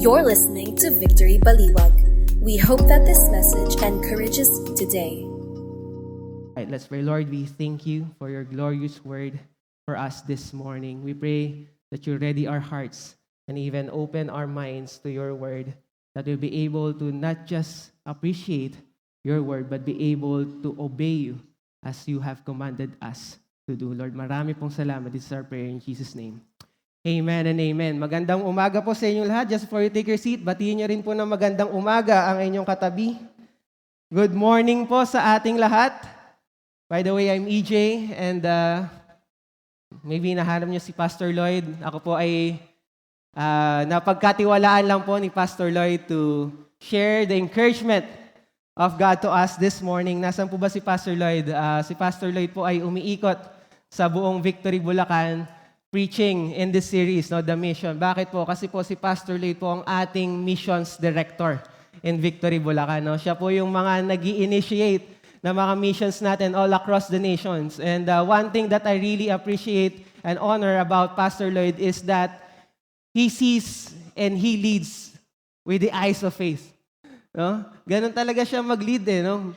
You're listening to Victory Baliwag. We hope that this message encourages you today. Right, let's pray. Lord, we thank you for your glorious word for us this morning. We pray that you ready our hearts and even open our minds to your word, that we'll be able to not just appreciate your word, but be able to obey you as you have commanded us to do. Lord, marami pong salamat. This is our prayer in Jesus' name. Amen and amen. Magandang umaga po sa inyong lahat. Just before you take your seat, batiin nyo rin po ng magandang umaga ang inyong katabi. Good morning po sa ating lahat. By the way, I'm EJ and maybe nahanap nyo si Pastor Lloyd. Ako po ay napagkatiwalaan lang po ni Pastor Lloyd to share the encouragement of God to us this morning. Nasaan po ba si Pastor Lloyd? Si Pastor Lloyd po ay umiikot sa buong Victory Bulacan preaching in this series, no, The Mission. Bakit po? Kasi po si Pastor Lloyd po ang ating missions director in Victory Bulacan. No? Siya po yung mga nag-i-initiate na mga missions natin all across the nations. And one thing that I really appreciate and honor about Pastor Lloyd is that he sees and he leads with the eyes of faith. No? Ganun talaga siya mag-lead no?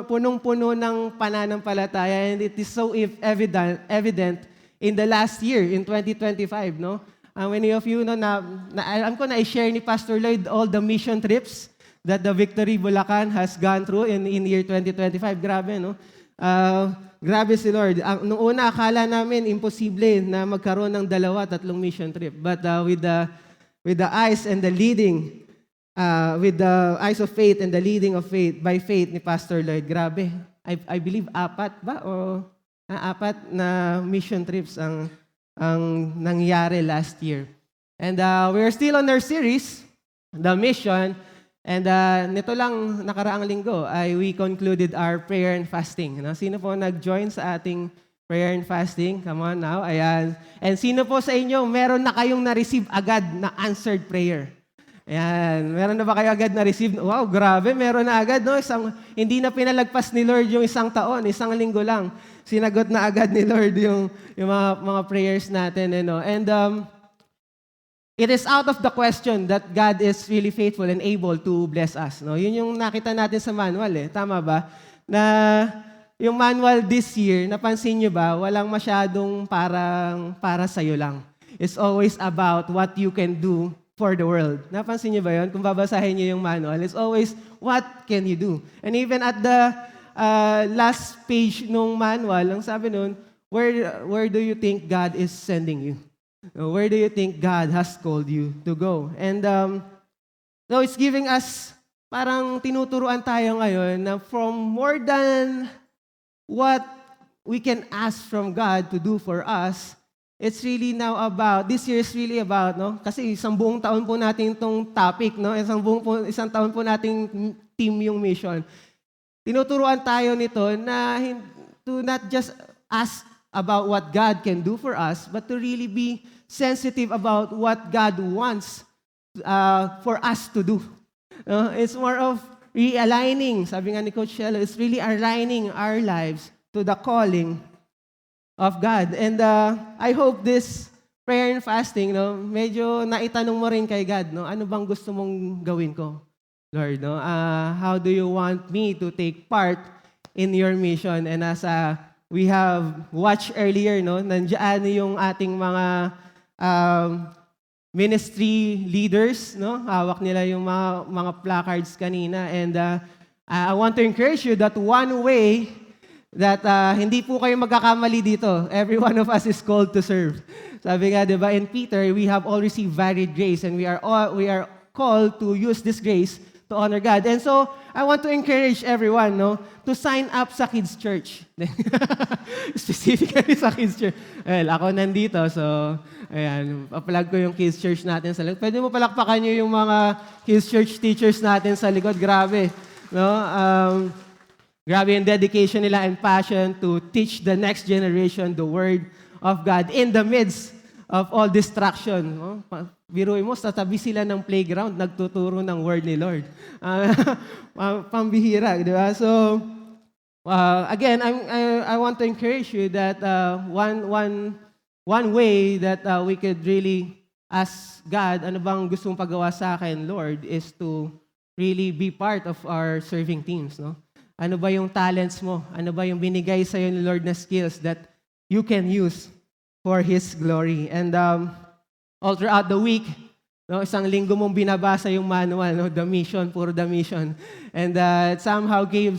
Punong-puno ng pananampalataya, and it is so evident in the last year, in 2025, no? Many of you know alam ko na i-share ni Pastor Lloyd all the mission trips that the Victory Bulacan has gone through in year 2025. Grabe, no? Grabe si Lord. Noong una, akala namin imposible na magkaroon ng 2-3 mission trip. But with the eyes and the leading, with the eyes of faith and the leading of faith, by faith ni Pastor Lloyd, grabe. I believe 4 ba? O 4 na mission trips ang nangyari last year. And we're still on our series, The Mission. And nito lang nakaraang linggo ay we concluded our prayer and fasting. No? Sino po nag-join sa ating prayer and fasting? Come on now. Ayan. And sino po sa inyo meron na kayong na-receive agad na answered prayer? Ayan. Meron na ba kayo agad na-receive? Wow, grabe. Meron na agad. No? Hindi na pinalagpas ni Lord yung 1 taon, 1 linggo lang. Sinagot na agad ni Lord yung mga prayers natin. And it is out of the question that God is really faithful and able to bless us. No? Yun yung nakita natin sa manual. Tama ba? Na yung manual this year, napansin nyo ba, walang masyadong para sa'yo lang. It's always about what you can do for the world. Napansin nyo ba yun? Kung babasahin nyo yung manual, it's always, what can you do? And even at the last page nung manual, ang sabi nun, where do you think God is sending you? Where do you think God has called you to go? And so it's giving us, parang tinuturuan tayo ngayon na from more than what we can ask from God to do for us, it's really now about, this year is really about, no? Kasi isang buong taon po natin itong topic, no? Isang taon po nating team yung mission. Tinuturuan tayo nito na to not just ask about what God can do for us, but to really be sensitive about what God wants for us to do. It's more of realigning, sabi nga ni Coach Shelo, it's really aligning our lives to the calling of God. And I hope this prayer and fasting, no, medyo naitanong mo rin kay God, no, ano bang gusto mong gawin ko? Lord, no, how do you want me to take part in your mission? And as we have watched earlier, no, nandiyan yung ating mga ministry leaders, no? Hawak nila yung mga placards kanina. And I want to encourage you that one way that hindi po kayo magkakamali dito. Every one of us is called to serve. Sabi nga, 'di ba, in Peter, we have all received varied grace, and we are called to use this grace to honor God. And so, I want to encourage everyone, no, to sign up sa Kids Church. Specifically sa Kids Church. Well, ako nandito, so, ayan, pa-plug ko yung Kids Church natin sa likod. Pwede mo palakpakan nyo yung mga Kids Church teachers natin sa likod. Grabe, no? Grabe yung dedication nila and passion to teach the next generation the Word of God in the midst of all distraction. No? Biruin mo, sa tabi sila ng playground, nagtuturo ng word ni Lord. Pambihira, di ba? So, again, I want to encourage you that one way that we could really as God, ano bang gusto mong pagawa sa akin, Lord, is to really be part of our serving teams, no? Ano ba yung talents mo? Ano ba yung binigay sa'yo ni Lord na skills that you can use for His glory? And all throughout the week, no, isang linggo mong binabasa yung manual, no, the mission, puro the mission. And it somehow gave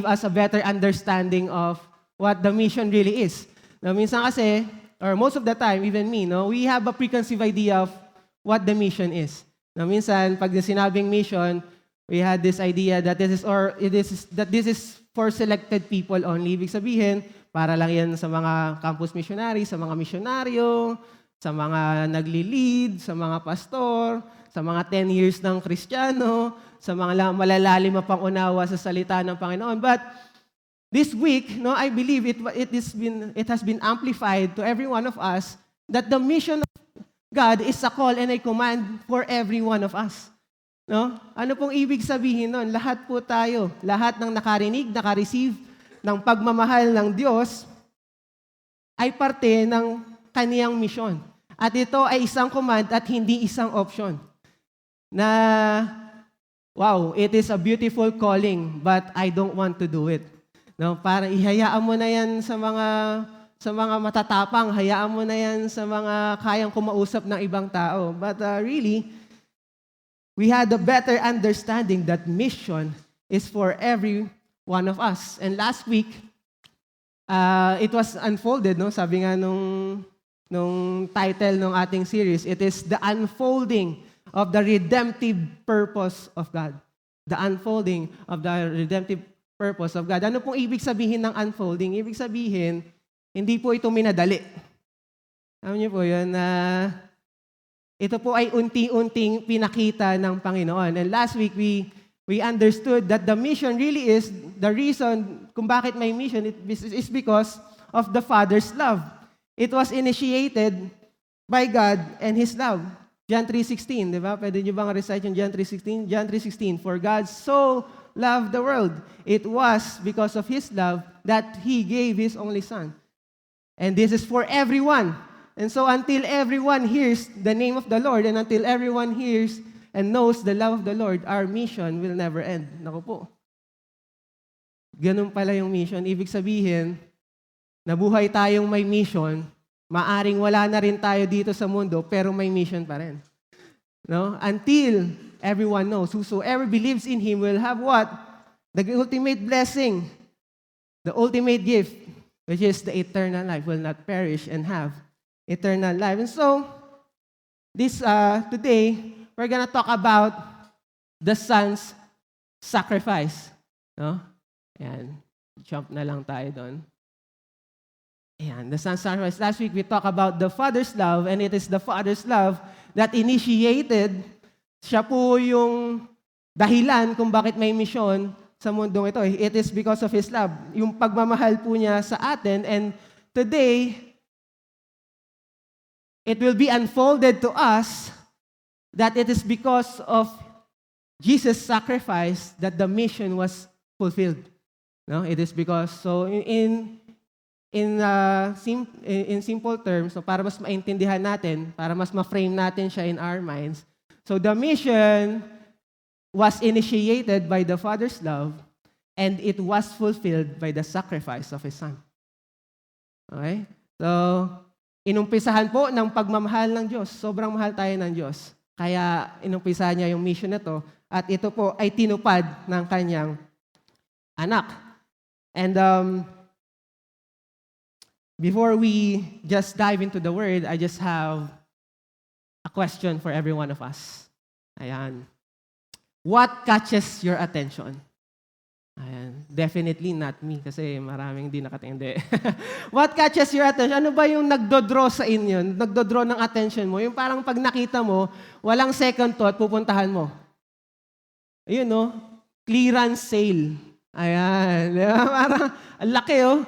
us a better understanding of what the mission really is. Now, minsan kasi, or most of the time, even me, no, we have a preconceived idea of what the mission is. Now, minsan, pag sinabing mission, we had this idea that this is for selected people only. Ibig sabihin, para lang yan sa mga campus missionaries, sa mga misyonaryo, sa mga nagli-lead, sa mga pastor, sa mga 10 years ng Kristiyano, sa mga malalalim na pangunawa sa salita ng Panginoon. But this week, no, I believe it has been amplified to every one of us that the mission of God is a call and a command for every one of us. No? Ano pong ibig sabihin nun? Lahat po tayo, lahat ng nakarinig, nakareceive ng pagmamahal ng Diyos ay parte ng kaniyang mission. At ito ay isang command at hindi isang option. Na, wow, it is a beautiful calling, but I don't want to do it. No, para ihayaan mo na yan sa mga matatapang, hayaan mo na yan sa mga kayang kumausap ng ibang tao. But really, we had a better understanding that mission is for every one of us. And last week, it was unfolded, no? Sabi nga nung title ng ating series, it is the unfolding of the redemptive purpose of God. The unfolding of the redemptive purpose of God. Ano pong ibig sabihin ng unfolding? Ibig sabihin, hindi po ito minadali. Alam niyo po yun, na ito po ay unti-unting pinakita ng Panginoon. And last week, we understood that the mission really is the reason kung bakit may mission is because of the Father's love. It was initiated by God and His love. John 3:16, di ba? Pwede niyo bang recite yung John 3:16? John 3:16, for God so loved the world. It was because of His love that He gave His only Son. And this is for everyone. And so until everyone hears the name of the Lord and until everyone hears and knows the love of the Lord, our mission will never end. Naku po. Ganun pala yung mission. Ibig sabihin, nabuhay tayong may mission, maaring wala na rin tayo dito sa mundo, pero may mission pa rin. No? Until everyone knows, whosoever believes in Him will have what? The ultimate blessing, the ultimate gift, which is the eternal life, will not perish and have eternal life. And so, today, we're gonna talk about the Son's sacrifice. No? Ayan, jump na lang tayo doon. Ayan, the Son's sacrifice. Last week, we talked about the Father's love, and it is the Father's love that initiated. Siya po yung dahilan kung bakit may misyon sa mundong ito. It is because of His love. Yung pagmamahal po niya sa atin. And today, it will be unfolded to us that it is because of Jesus' sacrifice that the mission was fulfilled. No, it is because, so in simple terms, so para mas maintindihan natin, para mas ma-frame natin siya in our minds, so the mission was initiated by the Father's love, and it was fulfilled by the sacrifice of His Son. Okay? So, inumpisahan po ng pagmamahal ng Diyos. Sobrang mahal tayo ng Diyos. Kaya inumpisahan niya yung mission na to, at ito po ay tinupad ng Kanyang anak. And before we just dive into the Word, I just have a question for every one of us. Ayan. What catches your attention? Ayan. Definitely not me kasi maraming di nakatindi. What catches your attention? Ano ba yung nagdodraw sa inyo? Nagdodraw ng attention mo? Yung parang pag nakita mo, walang second thought, pupuntahan mo. Ayun, no? Clearance sale. Ayan. Parang, ang laki, oh.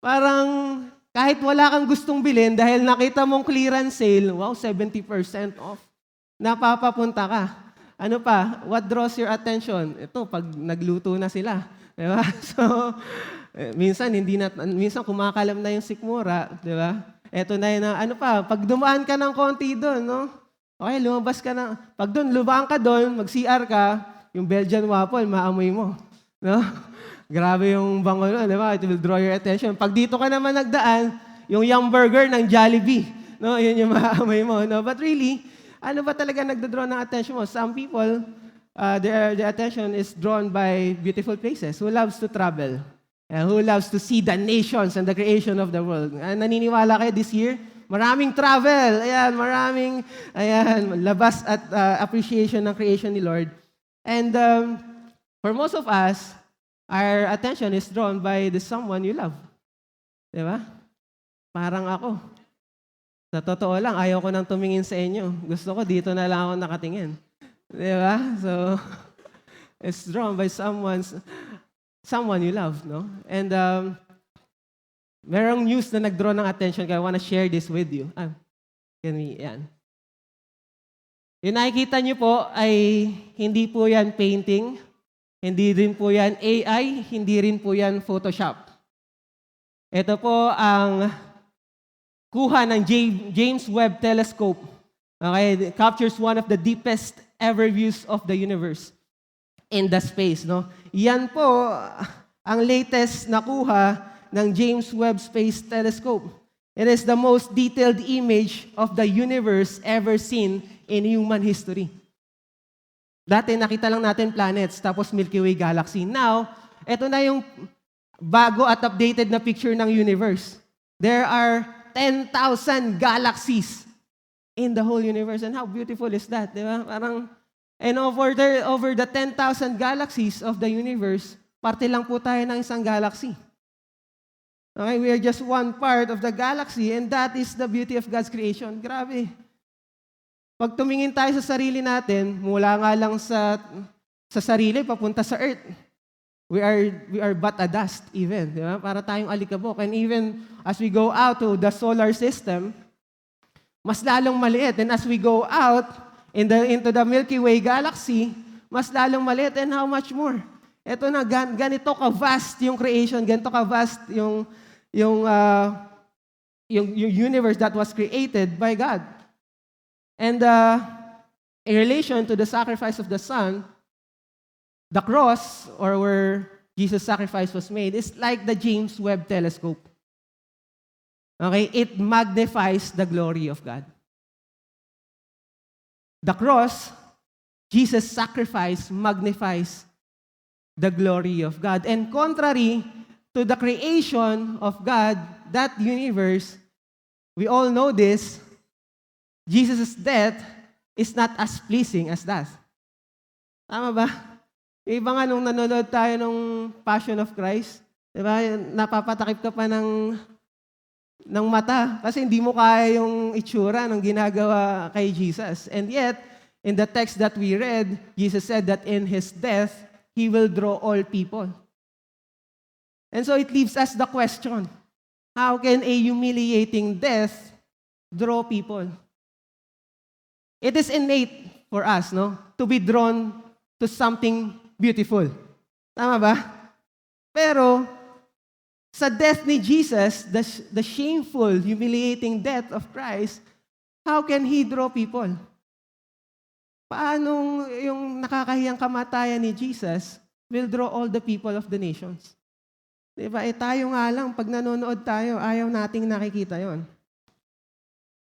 Parang, kahit wala kang gustong bilhin, dahil nakita mong clearance sale, wow, 70% off. Napapapunta ka. Ano pa? What draws your attention? Ito, pag nagluto na sila. Di ba? So, minsan kumakalam na yung sikmura. Di ba? Eto na yun, ano pa, pag dumaan ka ng konti doon, no? Okay, lumabas ka na. Pag doon, lubaan ka doon, mag-CR ka, yung Belgian waffle, maamoy mo. No? Grabe yung bango nun, di ba? It will draw your attention. Pag dito ka naman nagdaan, yung Yum Burger ng Jollibee, no? Yun yung maamoy mo. No? But really, ano ba talaga nagdodraw ng attention mo? Some people, their attention is drawn by beautiful places. Who loves to travel? Who loves to see the nations and the creation of the world? Naniniwala kayo this year? Maraming travel. Ayan, labas at appreciation ng creation ni Lord. And for most of us, our attention is drawn by the someone you love. Di ba? Parang ako. Sa totoo lang, ayaw ko nang tumingin sa inyo. Gusto ko dito na lang ako nakatingin. Di ba? So, it's drawn by someone you love, no? And merong news na nag-draw ng attention, kaya I want to share this with you. Yan. Yung nakikita niyo po ay hindi po yan painting, hindi rin po yan AI, hindi rin po yan Photoshop. Ito po ang kuha ng James Webb Telescope. Okay, it captures one of the deepest ever views of the universe in the space, no? Yan po ang latest na kuha ng James Webb Space Telescope. It is the most detailed image of the universe ever seen in human history. Dati nakita lang natin planets, tapos Milky Way galaxy. Now, ito na yung bago at updated na picture ng universe. There are 10,000 galaxies in the whole universe. And how beautiful is that, di ba? Parang, and over the 10,000 galaxies of the universe, parte lang po tayo ng isang galaxy. Okay, we are just one part of the galaxy, and that is the beauty of God's creation. Grabe. Pag tumingin tayo sa sarili natin, mula nga lang sa sarili, papunta sa earth. We are but a dust even, di ba? Para tayong alikabok. And even as we go out to the solar system, mas lalong maliit. And as we go out into the Milky Way galaxy, mas lalong maliit. And how much more? Ito na, ganito ka-vast yung creation, ganito ka-vast yung universe that was created by God. And in relation to the sacrifice of the Son, the cross, or where Jesus' sacrifice was made, is like the James Webb Telescope. Okay? It magnifies the glory of God. The cross, Jesus' sacrifice, magnifies the glory of God. And contrary to the creation of God, that universe, we all know this, Jesus' death is not as pleasing as that. Tama ba? Iba nga nung nanonood tayo nung Passion of Christ, di ba? Napapatakip ka pa ng mata kasi hindi mo kaya yung itsura ng ginagawa kay Jesus. And yet, in the text that we read, Jesus said that in His death, He will draw all people. And so it leaves us the question, how can a humiliating death draw people? It is innate for us, no, to be drawn to something beautiful. Tama ba? Pero sa death ni Jesus, the shameful, humiliating death of Christ, how can He draw people? Paano yung nakakahiyang kamatayan ni Jesus will draw all the people of the nations? Diba? Tayo nga lang, pag nanonood tayo, ayaw nating nakikita yon.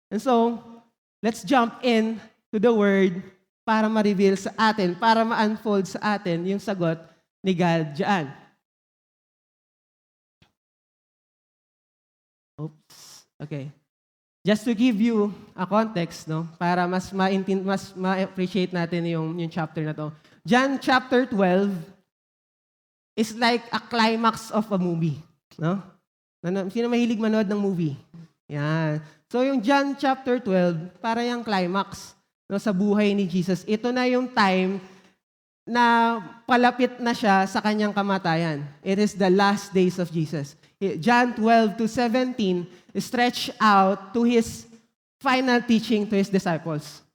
And so, let's jump in to the Word para ma-reveal sa atin, para ma-unfold sa atin yung sagot ni God dyan. Oops. Okay. Just to give you a context, no, para mas ma-appreciate natin yung chapter na to. John chapter 12 is like a climax of a movie, no? Sino mahilig manood ng movie? Yan. So yung John chapter 12, para yung climax, no, sa buhay ni Jesus. Ito na yung time na palapit na siya sa kanyang kamatayan. It is the last days of Jesus. John 12 to 17 stretch out to His final teaching to His disciples.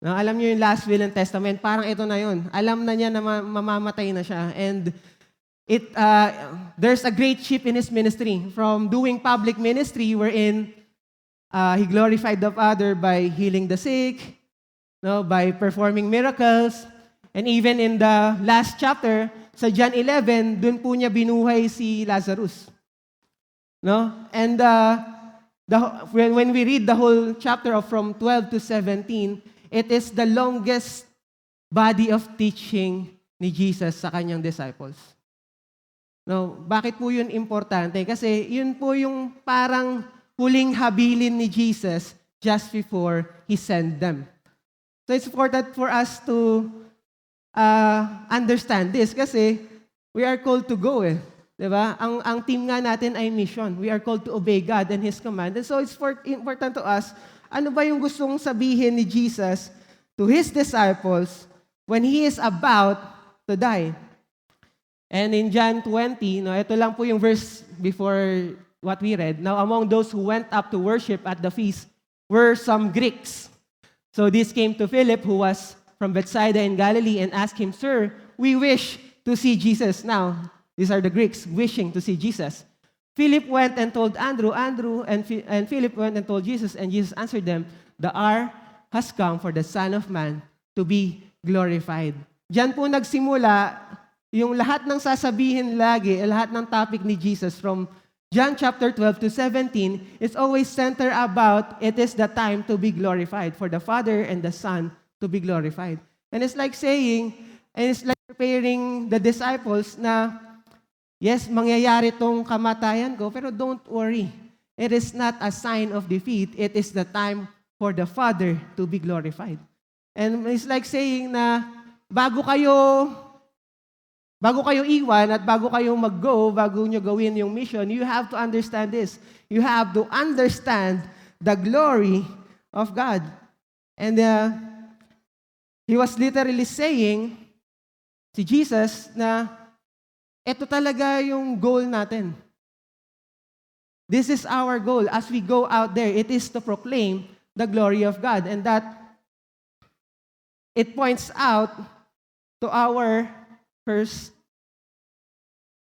No, alam niyo yung last will and testament, parang ito na yun. Alam na niya na mamamatay na siya. And there's a great shift in His ministry from doing public ministry wherein He glorified the Father by healing the sick, no, by performing miracles. And even in the last chapter, sa John 11, dun po niya binuhay si Lazarus. No? And when we read the whole chapter of from 12 to 17, it is the longest body of teaching ni Jesus sa kanyang disciples. No, bakit po yun importante? Kasi yun po yung parang huling habilin ni Jesus just before He sent them. So it's important for us to understand this kasi we are called to go eh. Diba? Ang team nga natin ay mission. We are called to obey God and His command. And so it's important to us, ano ba yung gustong sabihin ni Jesus to His disciples when He is about to die? And in John 20, no, ito lang po yung verse before what we read. Now, among those who went up to worship at the feast were some Greeks. So this came to Philip, who was from Bethsaida in Galilee, and asked him, "Sir, we wish to see Jesus." Now, these are the Greeks wishing to see Jesus. Philip went and told Andrew, and Philip went and told Jesus, and Jesus answered them, "The hour has come for the Son of Man to be glorified." Diyan po nagsimula yung lahat ng sasabihin lagi, lahat ng topic ni Jesus from John chapter 12 to 17 is always center about it is the time to be glorified, for the Father and the Son to be glorified. And it's like saying, and it's like preparing the disciples na, yes, mangyayari tong kamatayan ko, pero don't worry. It is not a sign of defeat. It is the time for the Father to be glorified. And it's like saying na bago kayo iwan at bago kayo mag-go, bago nyo gawin yung mission, you have to understand this. You have to understand the glory of God. And He was literally saying, si Jesus, na ito talaga yung goal natin. This is our goal as we go out there. It is to proclaim the glory of God. And that it points out to our first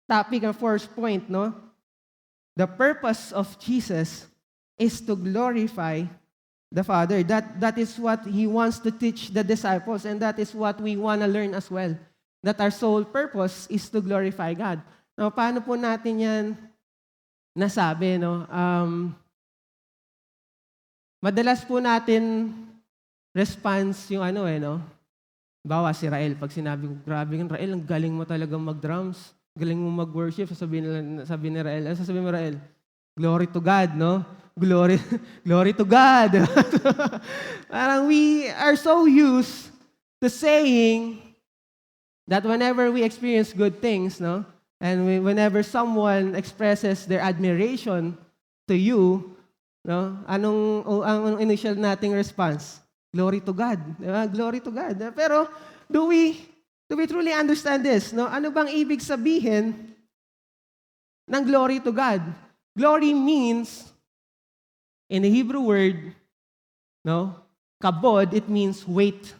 topic and first point, no? The purpose of Jesus is to glorify the Father. That is what He wants to teach the disciples, and that is what we want to learn as well. That our sole purpose is to glorify God. Now, paano po natin yan nasabi, no? Madalas po natin response yung no? Bawa si Rael, pag sinabi ko, grabe yung Rael, ang galing mo talagang mag-drums, galing mo mag-worship, sabi ni Rael, sasabihin mo Rael, glory to God, no? Glory to God. Parang we are so used to saying that whenever we experience good things, no? And whenever someone expresses their admiration to you, no? Anong initial nating response? Glory to God. Diba? Glory to God. Pero do we truly understand this? No? Ano bang ibig sabihin ng glory to God? Glory means, in the Hebrew word, no, kabod, it means weight.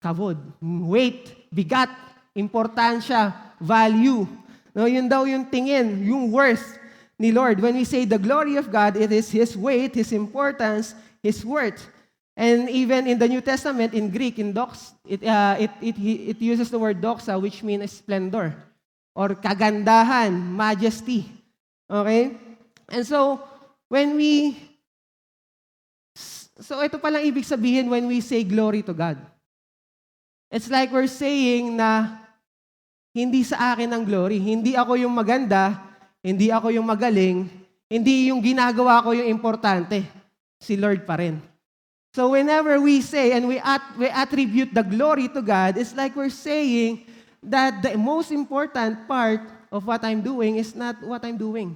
Kabod. Weight, bigat, importansya, value. No, yun daw yung tingin, yung worth ni Lord. When we say the glory of God, it is His weight, His importance, His worth. And even in the New Testament, in Greek, in dox, it uses the word doxa, which means splendor, or kagandahan, majesty. Okay? And so, ito palang ibig sabihin when we say glory to God. It's like we're saying na, hindi sa akin ang glory. Hindi ako yung maganda, hindi ako yung magaling, hindi yung ginagawa ko yung importante. Si Lord pa rin. So whenever we say and we attribute the glory to God, it's like we're saying that the most important part of what I'm doing is not what I'm doing.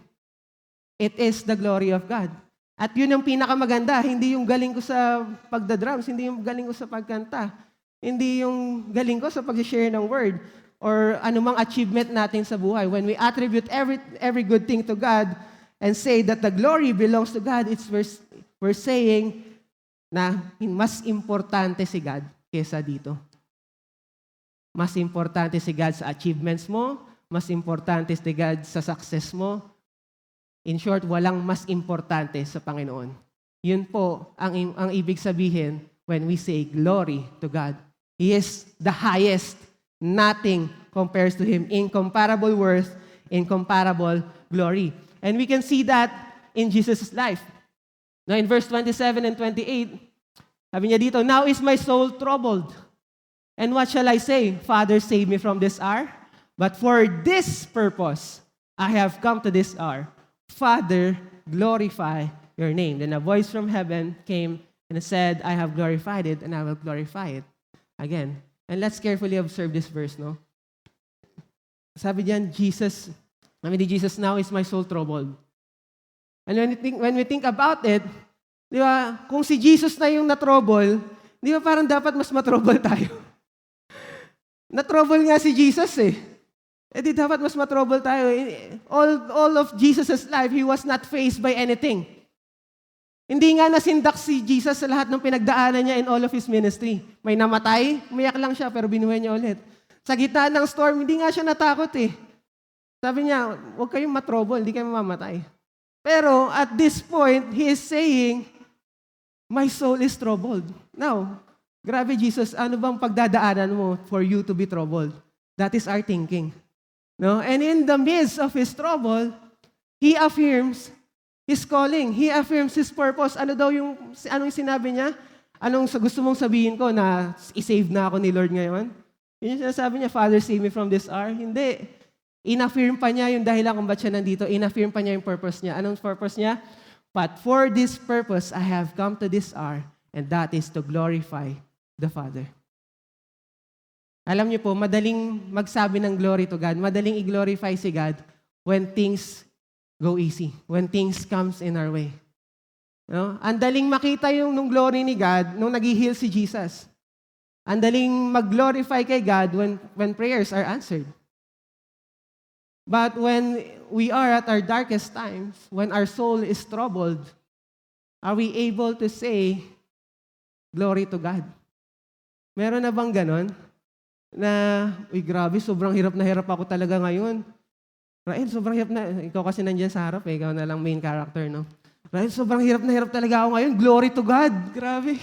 It is the glory of God. At yun ang pinakamaganda, hindi yung galing ko sa pagdadrums, hindi yung galing ko sa pagkanta, hindi yung galing ko sa pag-share ng word, or anumang achievement natin sa buhay. When we attribute every good thing to God and say that the glory belongs to God, we're saying na mas importante si God kesa dito. Mas importante si God sa achievements mo, mas importante si God sa success mo, In short, walang mas importante sa Panginoon. Yun po ang ibig sabihin when we say glory to God. He is the highest. Nothing compares to Him. Incomparable worth, incomparable glory. And we can see that in Jesus' life. Now in verse 27 and 28, sabi niya dito, "Now is my soul troubled. And what shall I say? Father, save me from this hour. But for this purpose, I have come to this hour. Father, glorify your name." Then a voice from heaven came and said, "I have glorified it, and I will glorify it again." And let's carefully observe this verse, no? Sabi diyan, Jesus, "Now is my soul troubled." And when we think about it, di ba, kung si Jesus na yung na-trouble, di ba parang dapat mas ma-trouble tayo? Na-trouble nga si Jesus eh. Eh di dapat mas ma-trouble tayo. All of Jesus' life, He was not faced by anything. Hindi nga nasindak si Jesus sa lahat ng pinagdaanan niya in all of His ministry. May namatay, umiyak lang siya, pero binuhay niya ulit. Sa gitna ng storm, hindi nga siya natakot eh. Sabi niya, huwag kayong ma-trouble, hindi kayo mamamatay. Pero at this point, He is saying, my soul is troubled. Now, grabe Jesus, ano bang pagdadaanan mo for you to be troubled? That is our thinking. No? And in the midst of His trouble, He affirms His calling. He affirms His purpose. Anong sinabi niya? Anong gusto mong sabihin ko na i-save na ako ni Lord ngayon? Yun yung sinasabi niya, Father, save me from this hour. Hindi. In-affirm pa niya yung dahilan kung ba't siya nandito. In-affirm pa niya yung purpose niya. Anong purpose niya? But for this purpose, I have come to this hour, and that is to glorify the Father. Alam niyo po, madaling magsabi ng glory to God, madaling i-glorify si God when things go easy, when things comes in our way. No? Ang daling makita yung nung glory ni God nung nag-heal si Jesus. Ang daling mag-glorify kay God when prayers are answered. But when we are at our darkest times, when our soul is troubled, are we able to say, glory to God? Meron na bang ganon? Na, uy grabe, sobrang hirap na hirap ako talaga ngayon. Rael, sobrang hirap na, ikaw kasi nandiyan sa harap ikaw na lang main character, no? Rael, sobrang hirap na hirap talaga ako ngayon, glory to God. Grabe.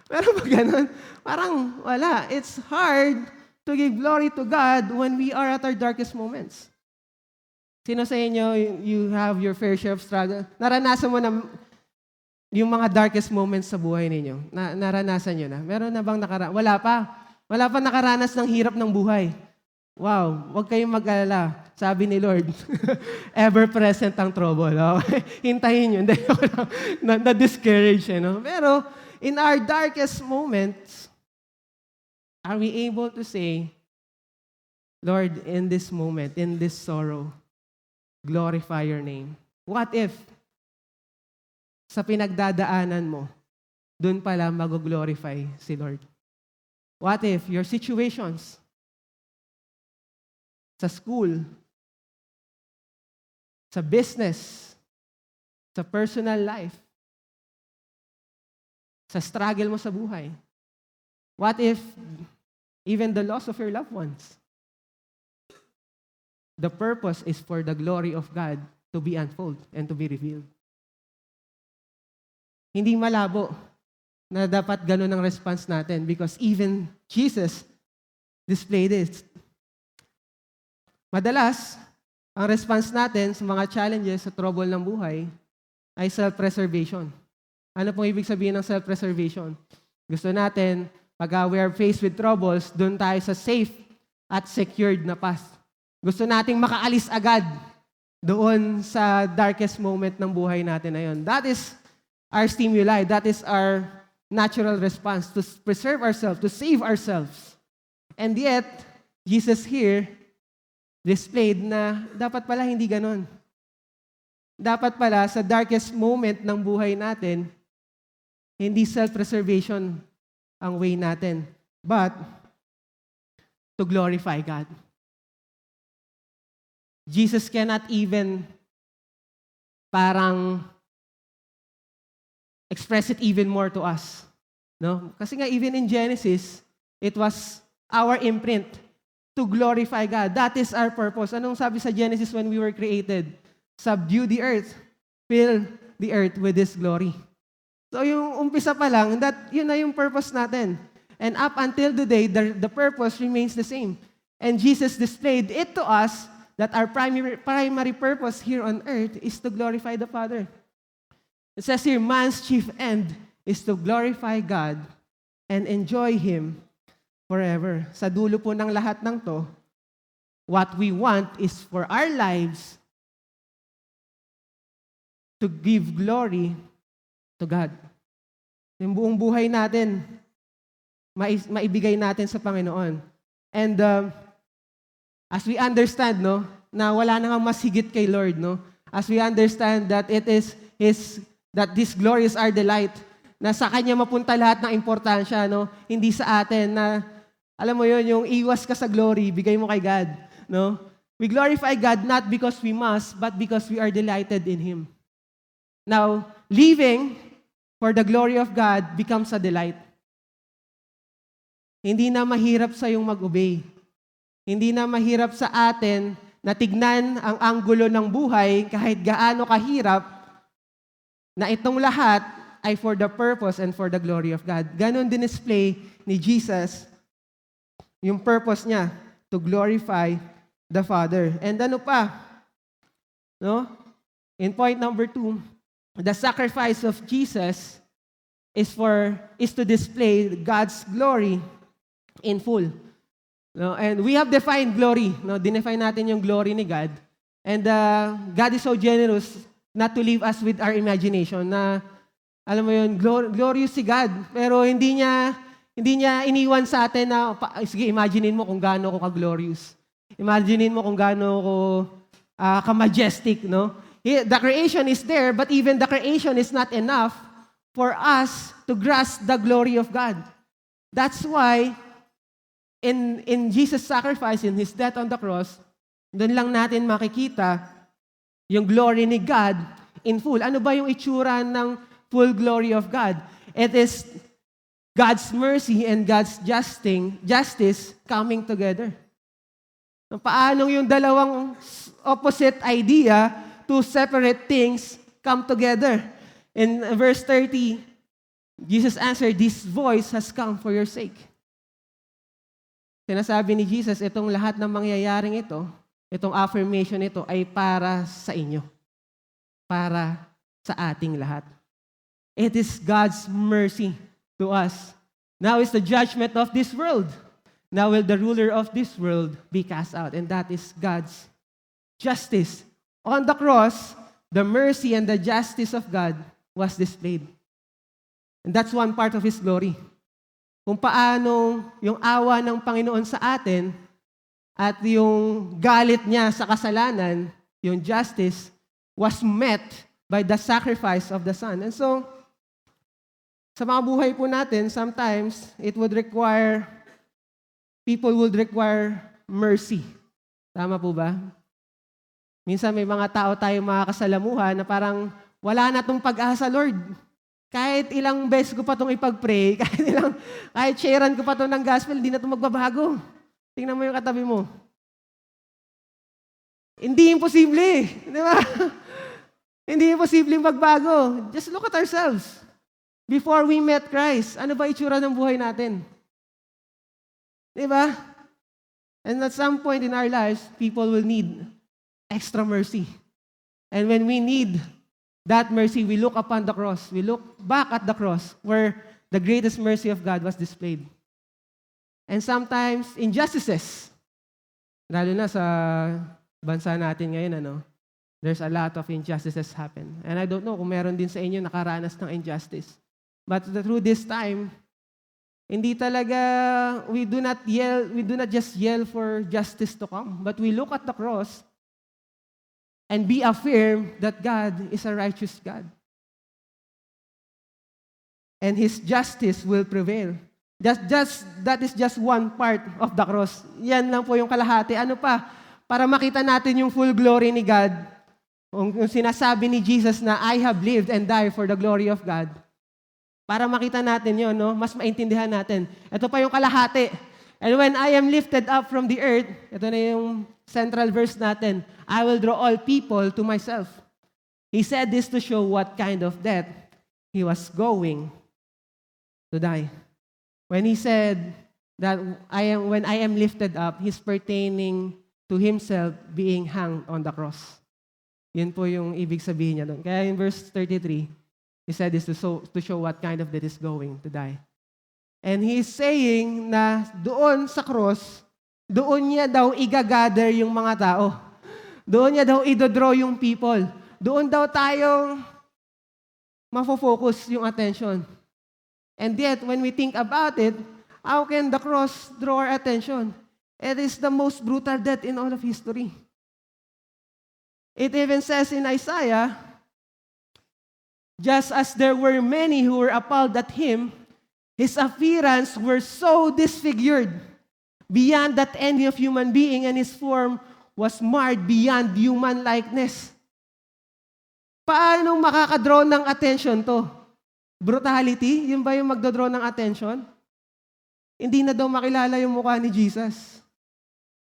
Meron ba ganon? Parang wala. It's hard to give glory to God when we are at our darkest moments. Sino sa inyo, you have your fair share of struggle? Naranasan mo na yung mga darkest moments sa buhay ninyo? Naranasan nyo na? Meron na bang Wala pa. Wala pa nakaranas ng hirap ng buhay. Wow, huwag kayong mag-alala. Sabi ni Lord, ever-present ang trouble. Okay? Hintayin nyo. Hindi ako na-discourage. No? Pero in our darkest moments, are we able to say, Lord, in this moment, in this sorrow, glorify your name? What if sa pinagdadaanan mo, dun pala mag-glorify si Lord? What if your situations sa school, sa business, sa personal life, sa struggle mo sa buhay, what if even the loss of your loved ones? The purpose is for the glory of God to be unfolded and to be revealed. Hindi malabo na dapat ganun ang response natin because even Jesus displayed it. Madalas, ang response natin sa mga challenges sa trouble ng buhay ay self-preservation. Ano pong ibig sabihin ng self-preservation? Gusto natin, pag we are faced with troubles, doon tayo sa safe at secured na path. Gusto nating makaalis agad doon sa darkest moment ng buhay natin na yun. That is our stimuli. That is our natural response to preserve ourselves, to save ourselves. And yet, Jesus here displayed na dapat pala hindi ganon. Dapat pala sa darkest moment ng buhay natin, hindi self-preservation ang way natin, but to glorify God. Jesus cannot even parang express it even more to us. No? Kasi nga even in Genesis, it was our imprint to glorify God. That is our purpose. Anong sabi sa Genesis when we were created? subdue the earth, fill the earth with His glory. So yung umpisa pa lang, yun na yung purpose natin. And up until today, the purpose remains the same. And Jesus displayed it to us that our primary purpose here on earth is to glorify the Father. It says here, man's chief end is to glorify God and enjoy Him forever. Sa dulo po ng lahat ng to, what we want is for our lives to give glory to God. Yung buong buhay natin, maibigay natin sa Panginoon. And as we understand, no, na wala nang mas higit kay Lord, no? As we understand that that this glory is our delight, na sa Kanya mapunta lahat ng importansya, no? Hindi sa atin na, alam mo yun, yung iwas ka sa glory, bigay mo kay God, no? We glorify God not because we must, but because we are delighted in Him. Now, living for the glory of God becomes a delight. Hindi na mahirap sa yung mag-obey. Hindi na mahirap sa atin na tignan ang anggulo ng buhay kahit gaano kahirap, na itong lahat ay for the purpose and for the glory of God. Ganon din display ni Jesus yung purpose niya to glorify the Father. And ano pa? No? In point number 2, the sacrifice of Jesus is to display God's glory in full. No, and we have defined glory. No, define natin yung glory ni God. And God is so generous not to leave us with our imagination na, alam mo yun, glorious si God. Pero hindi niya iniwan sa atin na, sige, imaginein mo kung gaano ko ka-glorious. Imaginein mo kung gaano ko ka-majestic, no? The creation is there, but even the creation is not enough for us to grasp the glory of God. That's why in Jesus' sacrifice, in His death on the cross, doon lang natin makikita yung glory ni God in full. Ano ba yung itsura ng full glory of God? It is God's mercy and God's justice coming together. Paano yung dalawang opposite idea, two separate things, come together? In verse 30, Jesus answered, "This voice has come for your sake." Sinasabi ni Jesus, itong lahat ng mangyayaring ito, itong affirmation ito ay para sa inyo. Para sa ating lahat. It is God's mercy to us. Now is the judgment of this world. Now will the ruler of this world be cast out. And that is God's justice. On the cross, the mercy and the justice of God was displayed. And that's one part of His glory. Kung paano yung awa ng Panginoon sa atin at yung galit niya sa kasalanan, yung justice, was met by the sacrifice of the Son. And so, sa mga buhay po natin, sometimes people would require mercy. Tama po ba? Minsan may mga tao tayong mga kasalamuhan na parang wala na tong pag-asa, Lord. Kahit ilang beses ko pa itong ipag-pray, kahit sharean ko pa ito ng gospel, hindi na ito magbabago. Tingnan mo yung katabi mo. Hindi imposible. Di ba? Hindi imposible magbago. Just look at ourselves. Before we met Christ, ano ba itsura ng buhay natin? Di ba? And at some point in our lives, people will need extra mercy. And when we need that mercy, we look upon the cross. We look back at the cross where the greatest mercy of God was displayed. And sometimes, injustices, lalo na sa bansa natin ngayon, there's a lot of injustices happen. And I don't know kung meron din sa inyo nakaranas ng injustice. But through this time, hindi talaga, we do not just yell for justice to come, but we look at the cross and be affirmed that God is a righteous God. And His justice will prevail. That is just one part of the cross. Yan lang po yung kalahati. Ano pa? Para makita natin yung full glory ni God. Yung sinasabi ni Jesus na, I have lived and died for the glory of God. Para makita natin yun, mas maintindihan natin. Ito pa yung kalahati. And when I am lifted up from the earth, ito na yung central verse natin, I will draw all people to myself. He said this to show what kind of death he was going to die. When he said that when I am lifted up, he's pertaining to himself being hanged on the cross. Yun po yung ibig sabihin niya doon. Kaya in verse 33, he said this to show what kind of death is going to die. And he's saying na doon sa cross, doon niya daw igagather yung mga tao. Doon niya daw idodraw yung people. Doon daw tayong mafo-focus yung attention. And yet, when we think about it, how can the cross draw our attention? It is the most brutal death in all of history. It even says in Isaiah, just as there were many who were appalled at him, his appearance were so disfigured beyond that any of human being, and his form was marred beyond human likeness. Paano makakadraw ng attention to? Brutality? Yun ba yung magdodraw ng attention? Hindi na daw makilala yung mukha ni Jesus.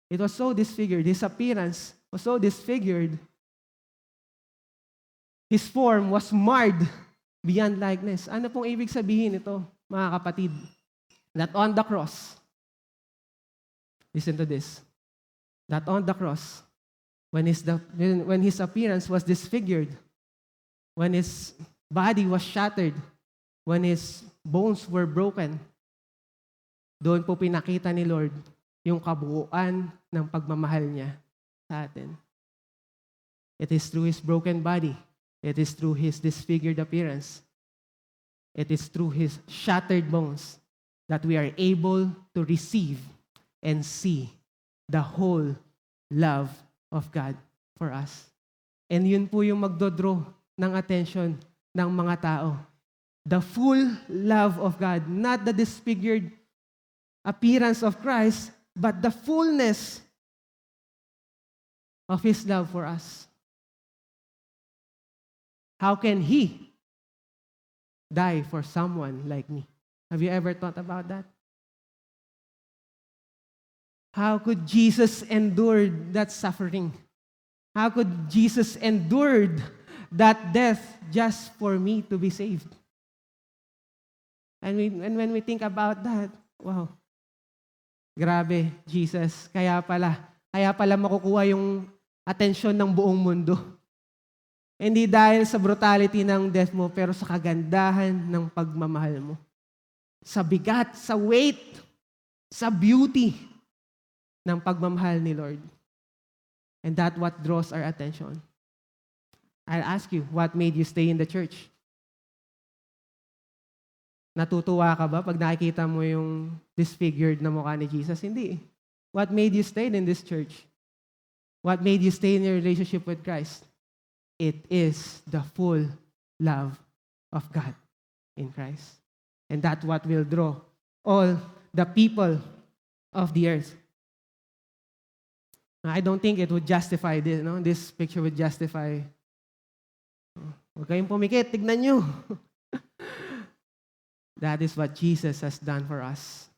It was so disfigured. His appearance was so disfigured. His form was marred beyond likeness. Ano pong ibig sabihin ito, mga kapatid? That on the cross, listen to this, that on the cross, when his appearance was disfigured, when his body was shattered, when his bones were broken, doon po pinakita ni Lord yung kabuuan ng pagmamahal niya sa atin. It is through his broken body. It is through his disfigured appearance. It is through his shattered bones that we are able to receive and see the whole love of God for us. And yun po yung magdodraw ng attention ng mga tao. The full love of God, not the disfigured appearance of Christ, but the fullness of his love for us. How can he die for someone like me? Have you ever thought about that? How could Jesus endure that suffering? How could Jesus endure that death just for me to be saved? And when we think about that, wow, grabe, Jesus, kaya pala makukuha yung atensyon ng buong mundo. Hindi dahil sa brutality ng death mo, pero sa kagandahan ng pagmamahal mo. Sa bigat, sa weight, sa beauty ng pagmamahal ni Lord. And that's what draws our attention. I'll ask you, what made you stay in the church? Natutuwa ka ba pag nakikita mo yung disfigured na mukha ni Jesus? Hindi. What made you stay in this church? What made you stay in your relationship with Christ? It is the full love of God in Christ. And that's what will draw all the people of the earth. I don't think it would justify this. No? This picture would justify. Huwag kayong pumikit, tignan nyo. That is what Jesus has done for us.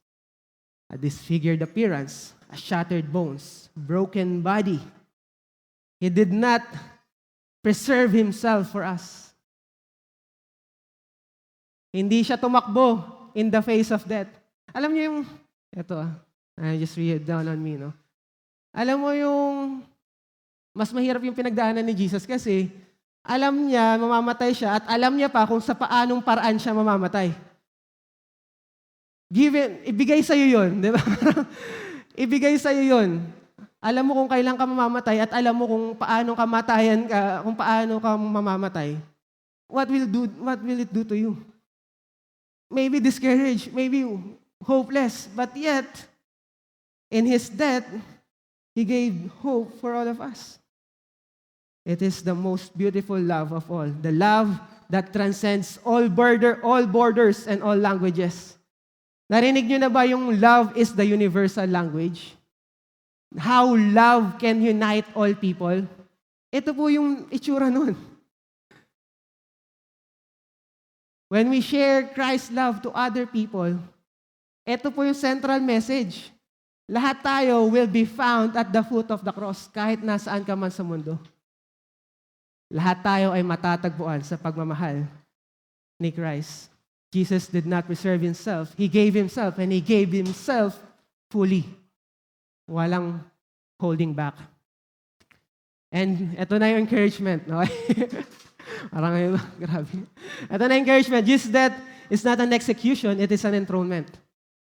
A disfigured appearance, a shattered bones, broken body. He did not preserve himself for us. Hindi siya tumakbo in the face of death. Alam niyo yung, I just read it down on me, no? Alam mo yung, mas mahirap yung pinagdaanan ni Jesus kasi alam niya, mamamatay siya at alam niya pa kung sa paanong paraan siya mamamatay. Ibigay sa'yo yun, di ba? Ibigay sa'yo yun. Alam mo kung kailan ka mamamatay at alam mo kung paano kamatayan ka, kung paano ka mamamatay. What will it do to you? Maybe discouraged, maybe hopeless, but yet, in his death, he gave hope for all of us. It is the most beautiful love of all. The love that transcends all borders and all languages. Narinig nyo na ba yung love is the universal language? How love can unite all people? Ito po yung itsura nun. When we share Christ's love to other people, ito po yung central message. lahat tayo will be found at the foot of the cross kahit nasaan ka man sa mundo. Lahat tayo ay matatagpuan sa pagmamahal ni Christ. Jesus did not reserve Himself. He gave Himself and He gave Himself fully. Walang holding back. And ito na yung encouragement. No? Parang grabe. Ito na encouragement. Jesus' death is not an execution, it is an enthronement.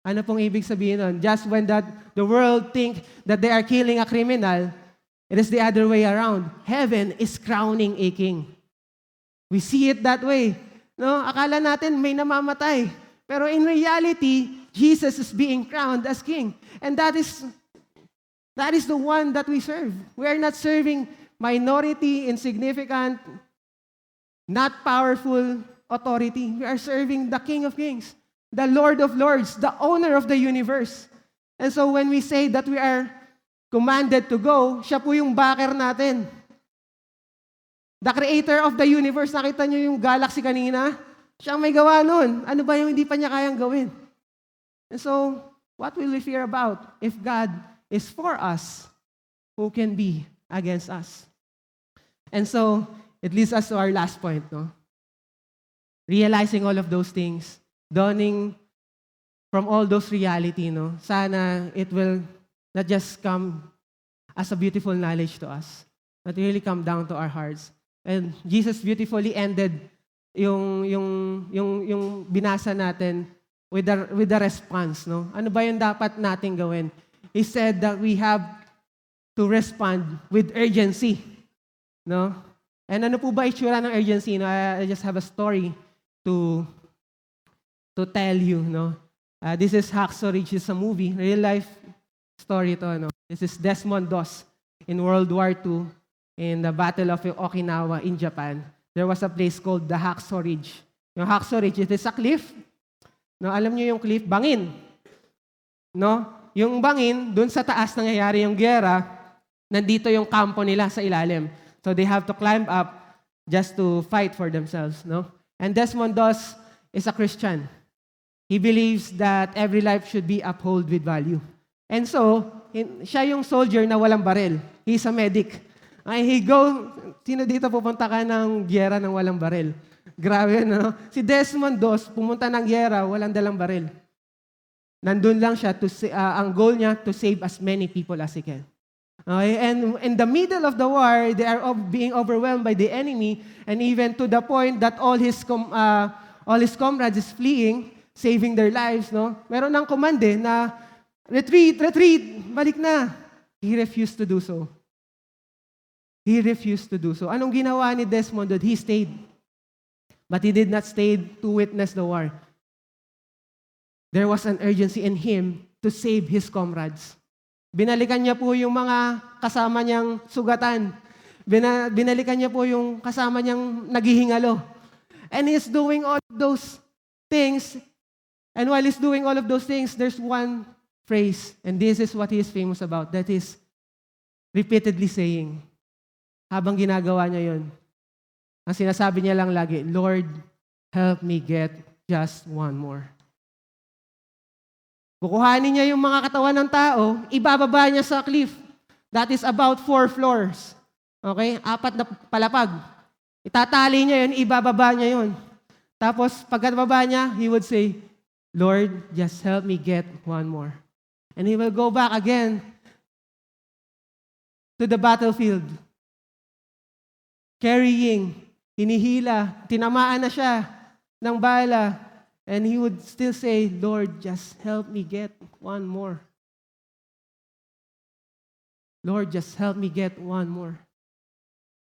Ano pong ibig sabihin nun? Just when the world think that they are killing a criminal, it is the other way around. Heaven is crowning a king. We see it that way. No, akala natin may namamatay. Pero in reality, Jesus is being crowned as king. And that is the one that we serve. We are not serving minority, insignificant, not powerful authority. We are serving the King of Kings, the Lord of Lords, the owner of the universe. And so when we say that we are commanded to go, siya po yung backer natin. The creator of the universe, nakita niyo yung galaxy kanina? Siya ang may gawa nun. Ano ba yung hindi pa niya kayang gawin? And so, what will we fear about? If God is for us, who can be against us? And so, it leads us to our last point, no? Realizing all of those things, dawning from all those reality, no? Sana it will not just come as a beautiful knowledge to us, but really come down to our hearts. And Jesus beautifully ended yung binasa natin with the response, no? Ano ba yung dapat nating gawin? He said that we have to respond with urgency, no? And ano po ba itsura ng urgency? No? I just have a story to tell you, no? This is Hacksaw Ridge. It's a movie, real life story to, no? This is Desmond Doss in World War II in the Battle of Okinawa in Japan. There was a place called the Hacksaw Ridge. Yung Hacksaw Ridge, it is a cliff. No, alam niyo yung cliff, bangin. No? Yung bangin, dun sa taas nangyayari yung giyera, nandito yung kampo nila sa ilalim. So they have to climb up just to fight for themselves, no? And Desmond Doss is a Christian. He believes that every life should be upheld with value. And so, siya yung soldier na walang baril. He's a medic. Sino dito pupunta ka ng giyera ng walang baril? Grabe, no? Si Desmond Doss, pumunta ng giyera, walang dalang baril. Nandun lang siya, ang goal niya, to save as many people as he can. Okay? And in the middle of the war, they are being overwhelmed by the enemy, and even to the point that all his comrades is fleeing, saving their lives. No? Meron ng command na, retreat, balik na. He refused to do so. He refused to do so. Anong ginawa ni Desmond? He stayed. But he did not stay to witness the war. There was an urgency in him to save his comrades. Binalikan niya po yung mga kasama niyang sugatan. Binalikan niya po yung kasama niyang naghihingalo. And he's doing all of those things. And while he's doing all of those things, there's one phrase, and this is what he is famous about, that is repeatedly saying, habang ginagawa niya yun, ang sinasabi niya lang lagi, Lord, help me get just one more. Kukuhanin niya yung mga katawan ng tao, ibababa niya sa cliff. That is about 4 floors. Okay? 4 na palapag. Itatali niya yun, ibababa niya yun. Tapos, pagkababa niya, he would say, Lord, just help me get one more. And he will go back again to the battlefield. Carrying, hinihila, tinamaan na siya ng bala. And he would still say, Lord, just help me get one more. Lord, just help me get one more.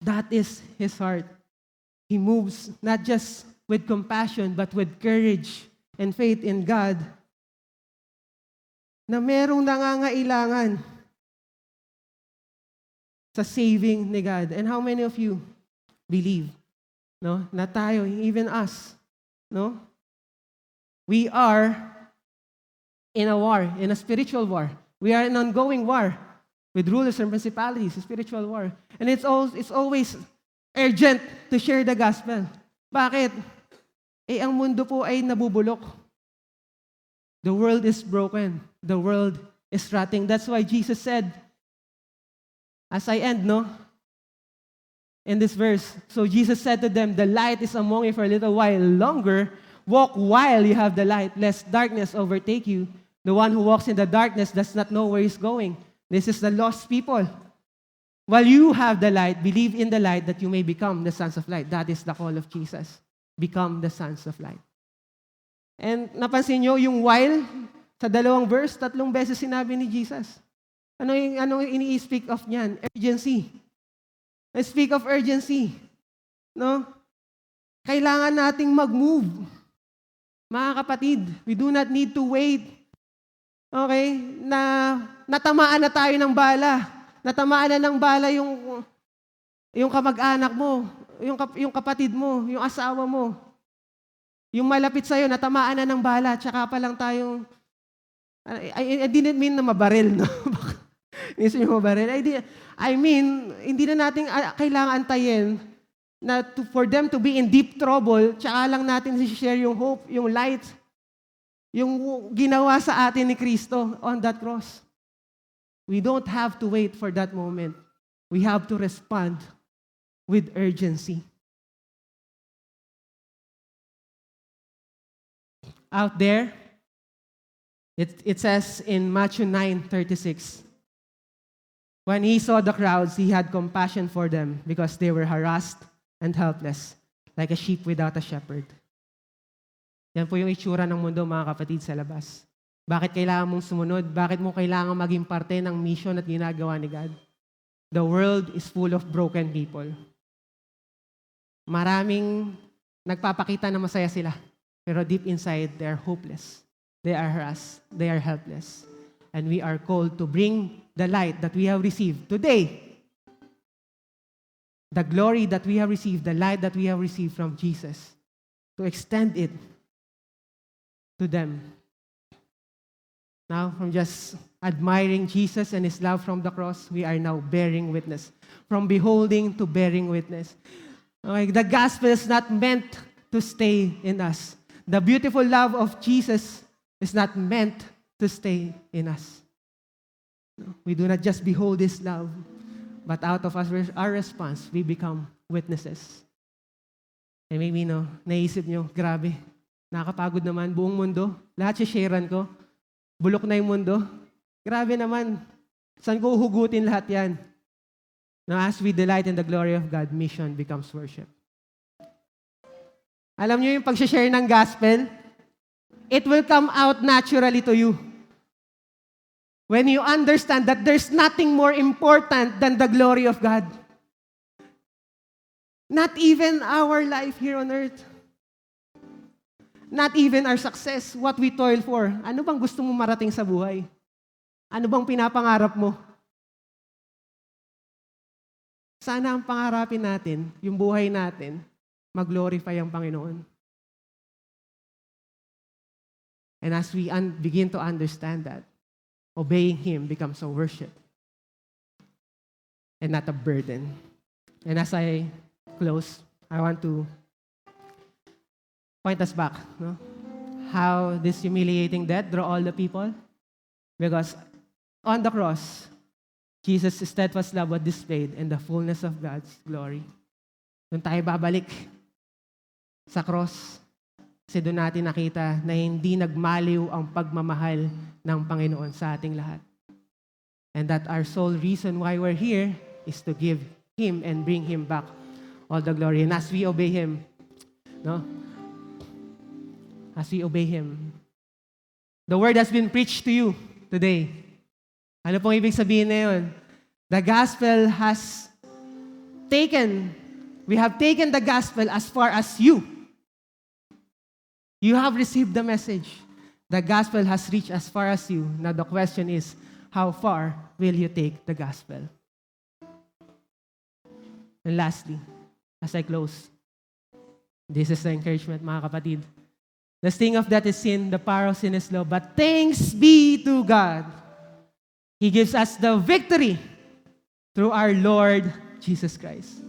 That is his heart. He moves not just with compassion, but with courage and faith in God na merong nangangailangan sa saving ni God. And how many of you believe, no? Na tayo, even us, no? We are in a war, in a spiritual war. We are in an ongoing war with rulers and principalities, a spiritual war. And it's always urgent to share the gospel. Bakit? Ang mundo po ay nabubulok. The world is broken. The world is rotting. That's why Jesus said, as I end, in this verse, so Jesus said to them, the light is among you for a little while longer. Walk while you have the light, lest darkness overtake you. The one who walks in the darkness does not know where he's going. This is the lost people. While you have the light, believe in the light that you may become the sons of light. That is the call of Jesus. Become the sons of light. And napansin nyo, yung while, sa 2 verse, 3 beses sinabi ni Jesus. Ano ini-speak of niyan? Urgency. I speak of urgency. No? Kailangan nating mag-move. Mga kapatid, we do not need to wait. Okay? Natamaan na tayo ng bala. Natamaan na ng bala yung kamag-anak mo, yung kapatid mo, yung asawa mo. Yung malapit sa'yo, natamaan na ng bala, tsaka pa lang tayong, I didn't mean na mabaril, no? Minsan yung mabaril. I mean, hindi na natin kailangan antayin na for them to be in deep trouble, tsaka lang natin share yung hope, yung light, yung ginawa sa atin ni Kristo on that cross. We don't have to wait for that moment. We have to respond with urgency. Out there, it says in Matthew 9:36, when he saw the crowds, he had compassion for them because they were harassed and helpless, like a sheep without a shepherd. Yan po yung itsura ng mundo, mga kapatid, sa labas. Bakit kailangan mong sumunod? Bakit mo kailangan maging parte ng mission at ginagawa ni God? The world is full of broken people. Maraming nagpapakita na masaya sila. Pero deep inside, they are hopeless. They are harassed. They are helpless. And we are called to bring the light that we have received today. The glory that we have received, the light that we have received from Jesus, to extend it to them. Now, from just admiring Jesus and His love from the cross, we are now bearing witness. From beholding to bearing witness. Okay, the gospel is not meant to stay in us. The beautiful love of Jesus is not meant to stay in us. We do not just behold His love, but out of our response, we become witnesses. And maybe, naisip nyo, grabe, nakakapagod naman, buong mundo, lahat sharean ko, bulok na yung mundo. Grabe naman, saan ko uhugutin lahat yan? Now, as we delight in the glory of God, mission becomes worship. Alam niyo yung pag-share ng gospel, it will come out naturally to you. When you understand that there's nothing more important than the glory of God. Not even our life here on earth. Not even our success, what we toil for. Ano bang gusto mo marating sa buhay? Ano bang pinapangarap mo? Sana ang pangarapin natin, yung buhay natin, mag-glorify ang Panginoon. And as we begin to understand that, obeying Him becomes a worship and not a burden. And as I close, I want to point us back, how this humiliating death draw all the people. Because on the cross, Jesus' steadfast love was displayed in the fullness of God's glory. Doon tayo babalik sa cross. Kasi doon natin nakita na hindi nagmaliw ang pagmamahal ng Panginoon sa ating lahat. And that our sole reason why we're here is to give Him and bring Him back all the glory. And as we obey Him, as we obey Him, the word has been preached to you today. Ano pong ibig sabihin na yun? The gospel has we have taken the gospel as far as you. You have received the message. The gospel has reached as far as you. Now the question is, how far will you take the gospel? And lastly, as I close, this is the encouragement, mga kapatid. The sting of that is sin, the power of sin is law. But thanks be to God. He gives us the victory through our Lord Jesus Christ.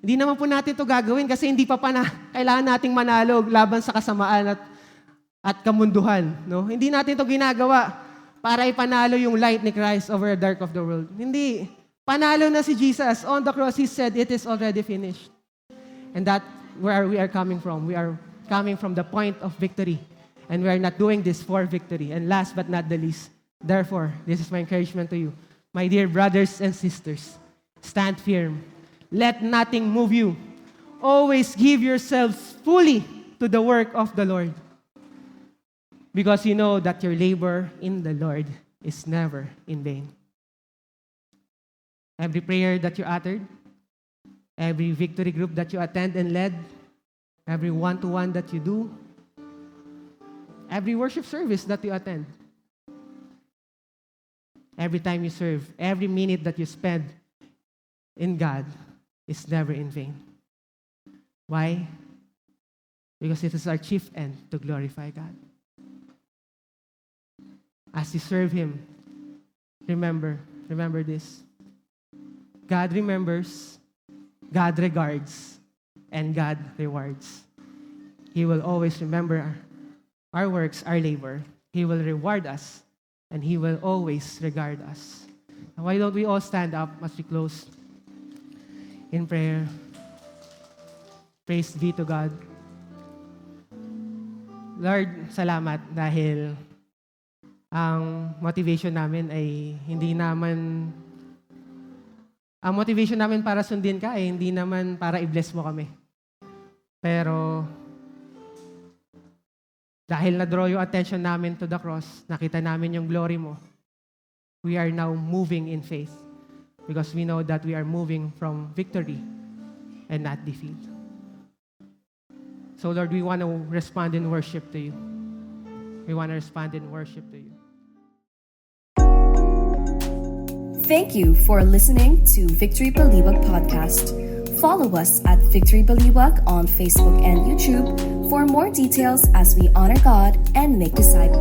Hindi naman po natin ito gagawin kasi hindi pa kailangan nating manalo laban sa kasamaan at kamunduhan. No? Hindi natin ito ginagawa para ipanalo yung light ni Christ over the dark of the world. Hindi. Panalo na si Jesus. On the cross, He said, it is already finished. And that's where we are coming from. We are coming from the point of victory. And we are not doing this for victory. And last but not the least, therefore, this is my encouragement to you. My dear brothers and sisters, stand firm. Let nothing move you. Always give yourselves fully to the work of the Lord. Because you know that your labor in the Lord is never in vain. Every prayer that you uttered, every victory group that you attend and led, every one-to-one that you do, every worship service that you attend, every time you serve, every minute that you spend in God is never in vain. Why? Because it is our chief end to glorify God. As you serve Him, remember this. God remembers, God regards, and God rewards. He will always remember our works, our labor. He will reward us, and He will always regard us. Now, why don't we all stand up as we close in prayer? Praise be to God. Lord, salamat dahil ang motivation namin ay ang motivation namin para sundin ka ay hindi naman para i-bless mo kami. Pero dahil na-draw yung attention namin to the cross, nakita namin yung glory mo, we are now moving in faith because we know that we are moving from victory and not defeat. So Lord, we want to respond in worship to you. We want to respond in worship to you. Thank you for listening to Victory Baliwag Podcast. Follow us at Victory Baliwag on Facebook and YouTube for more details as we honor God and make disciples.